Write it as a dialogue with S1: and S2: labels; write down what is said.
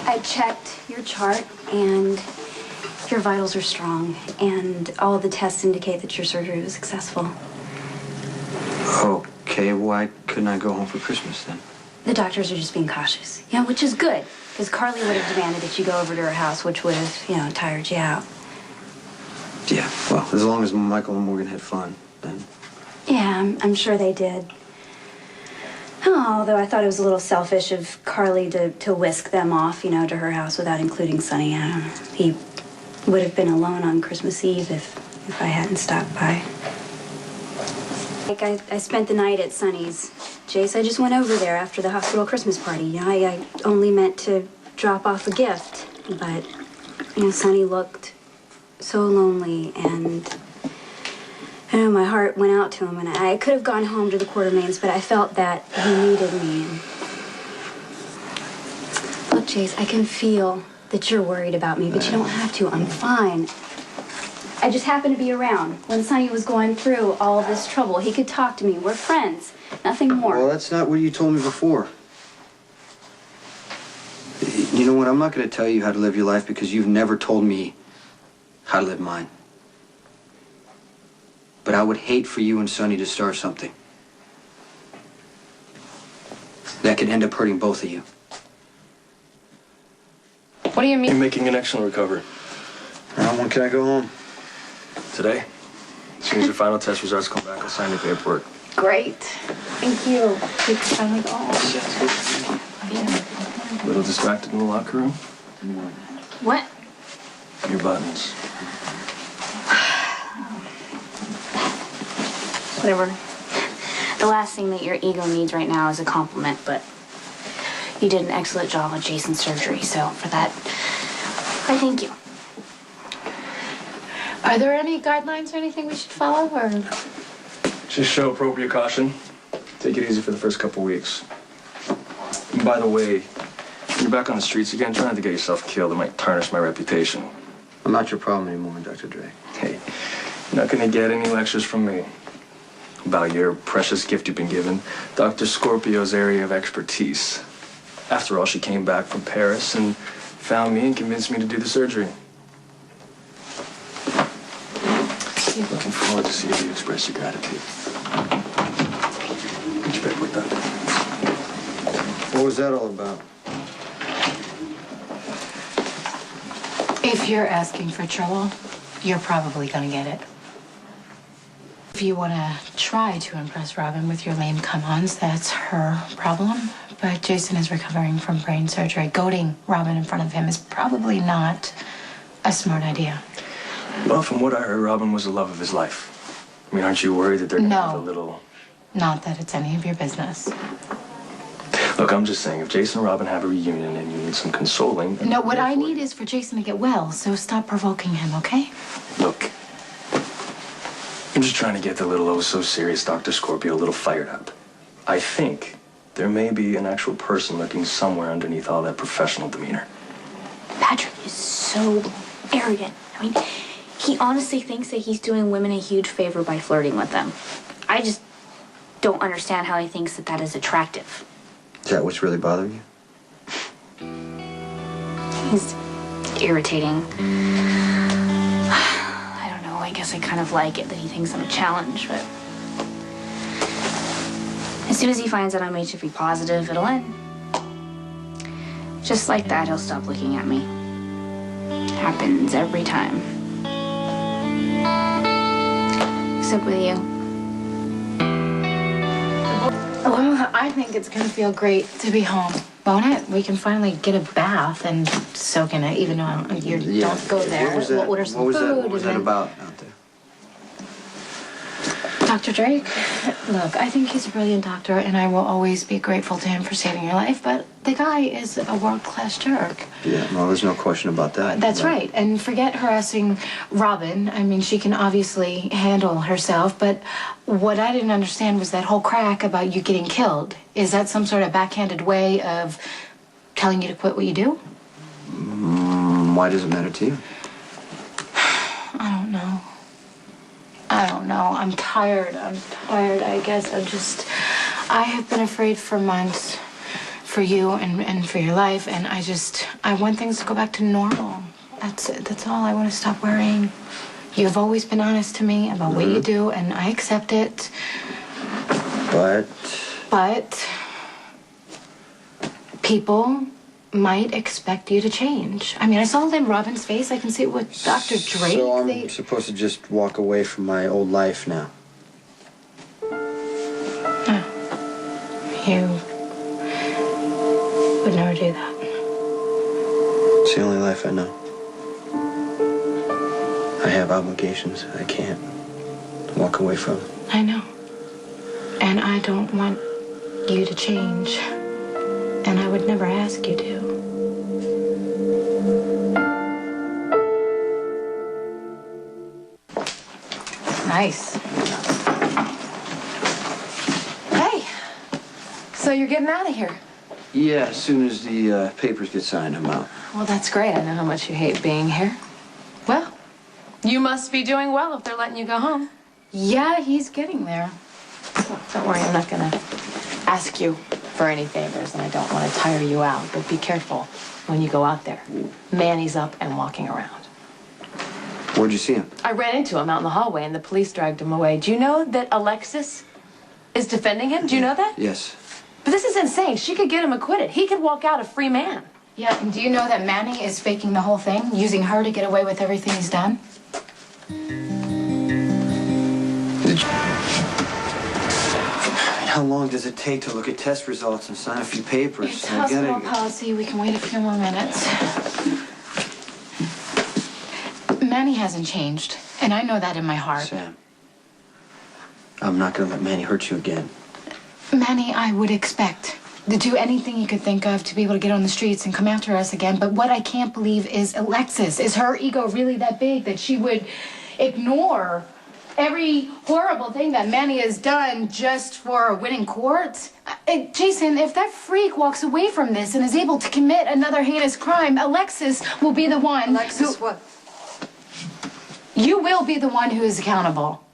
S1: I checked your chart, and your vitals are strong, and all the tests indicate that your surgery was successful.
S2: Okay, why couldn't I go home for Christmas then?
S1: The doctors are just being cautious, which is good, because Carly would have demanded that you go over to her house, which would have, tired you out.
S2: Yeah, well, as long as Michael and Morgan had fun, then.
S1: Yeah, I'm sure they did. Although I thought it was a little selfish of Carly to whisk them off, to her house without including Sonny. He would have been alone on Christmas Eve if I hadn't stopped by. I spent the night at Sonny's. Jace, I just went over there after the hospital Christmas party. I only meant to drop off a gift, but, Sonny looked so lonely, and I know my heart went out to him, and I could have gone home to the Quartermains, but I felt that he needed me. Look, Jace, I can feel that you're worried about me, but you don't have to. I'm fine. I just happened to be around when Sonny was going through all of this trouble. He could talk to me. We're friends. Nothing more.
S2: Well, that's not what you told me before. You know what? I'm not going to tell you how to live your life because you've never told me how to live mine. But I would hate for you and Sonny to start something that could end up hurting both of you.
S3: What do you mean?
S4: You're making an excellent recovery.
S2: When can I go home?
S4: Today. As soon as your final test results come back, I'll sign your paperwork.
S1: Great. Thank you. We can finally go home.
S4: A little distracted in the locker room?
S1: What?
S4: Your buttons.
S3: Whatever. The last thing that your ego needs right now is a compliment, but you did an excellent job on Jason's surgery, so for that, I thank you.
S5: Are there any guidelines or anything we should follow, or?
S4: Just show appropriate caution. Take it easy for the first couple weeks. And by the way, when you're back on the streets again, try not to get yourself killed. It might tarnish my reputation.
S2: I'm not your problem anymore, Dr. Dre.
S4: Hey, you're not gonna get any lectures from me about your precious gift you've been given, Dr. Scorpio's area of expertise. After all, she came back from Paris and found me and convinced me to do the surgery. Looking forward to see if you express your gratitude. Get your paperwork done.
S2: What was that all about?
S5: If you're asking for trouble, you're probably gonna get it. If you want to try to impress Robin with your lame come-ons, that's her problem. But Jason is recovering from brain surgery. Goading Robin in front of him is probably not a smart idea.
S4: Well, from what I heard, Robin was the love of his life. I mean, aren't you worried that they're gonna have a little...
S5: Not that it's any of your business.
S4: Look, I'm just saying, if Jason and Robin have a reunion and you need some consoling...
S5: No, what I need is for Jason to get well, so stop provoking him, okay?
S4: Look, I'm just trying to get the little oh-so-serious Dr. Scorpio a little fired up. I think there may be an actual person lurking somewhere underneath all that professional demeanor.
S3: Patrick is so arrogant. I mean, he honestly thinks that he's doing women a huge favor by flirting with them. I just don't understand how he thinks that that is attractive.
S2: Is that what's really bothering you?
S3: He's irritating. I don't know, I guess I kind of like it that he thinks I'm a challenge, but... As soon as he finds out I'm HIV positive, it'll end. Just like that, he'll stop looking at me. Happens every time. Except with you.
S5: Well, I think it's gonna feel great to be home, won't it? We can finally get a bath and soak in it, even though you don't go there.
S2: What was that?
S5: We'll order some
S2: What was
S5: food.
S2: that? What was that about out there?
S5: Dr. Drake, look, I think he's a brilliant doctor, and I will always be grateful to him for saving your life, but the guy is a world-class jerk.
S2: Yeah, well, there's no question about that.
S5: That's right, and forget harassing Robin. I mean, she can obviously handle herself, but what I didn't understand was that whole crack about you getting killed. Is that some sort of backhanded way of telling you to quit what you do?
S2: Why does it matter to you?
S5: I don't know. I'm tired, I guess. I have been afraid for months. for you and for your life, and I want things to go back to normal. That's it. That's all. I want to stop worrying. You've always been honest to me about what you do, and I accept it. But people might expect you to change. I mean, I saw it in Robin's face. I can see it with Dr. Drake.
S2: So I'm supposed to just walk away from my old life now?
S5: No. You would never do that.
S2: It's the only life I know. I have obligations I can't walk away from.
S5: I know. And I don't want you to change. And I would never ask you to.
S6: Nice. Hey, so you're getting out of here.
S2: Yeah, as soon as the papers get signed, I'm out.
S6: Well, that's great. I know how much you hate being here. Well, you must be doing well if they're letting you go home.
S5: Yeah, he's getting there.
S6: Don't worry, I'm not gonna ask you for any favors, and I don't want to tire you out, but be careful when you go out there. Manny's up and walking around.
S2: Where'd you see him?
S6: I ran into him out in the hallway, and the police dragged him away. Do you know that Alexis is defending him? Do you know that?
S2: Yes.
S6: But this is insane. She could get him acquitted. He could walk out a free man.
S5: Yeah, and do you know that Manny is faking the whole thing, using her to get away with everything he's done?
S2: How long does it take to look at test results and sign a few papers?
S5: It's hospital policy. We can wait a few more minutes. Manny hasn't changed, and I know that in my heart.
S2: Sam, I'm not going to let Manny hurt you again.
S5: Manny, I would expect to do anything he could think of to be able to get on the streets and come after us again. But what I can't believe is Alexis. Is her ego really that big that she would ignore every horrible thing that Manny has done just for a winning court? Jason, if that freak walks away from this and is able to commit another heinous crime, Alexis will be the one.
S1: Alexis, what?
S5: You will be the one who is accountable.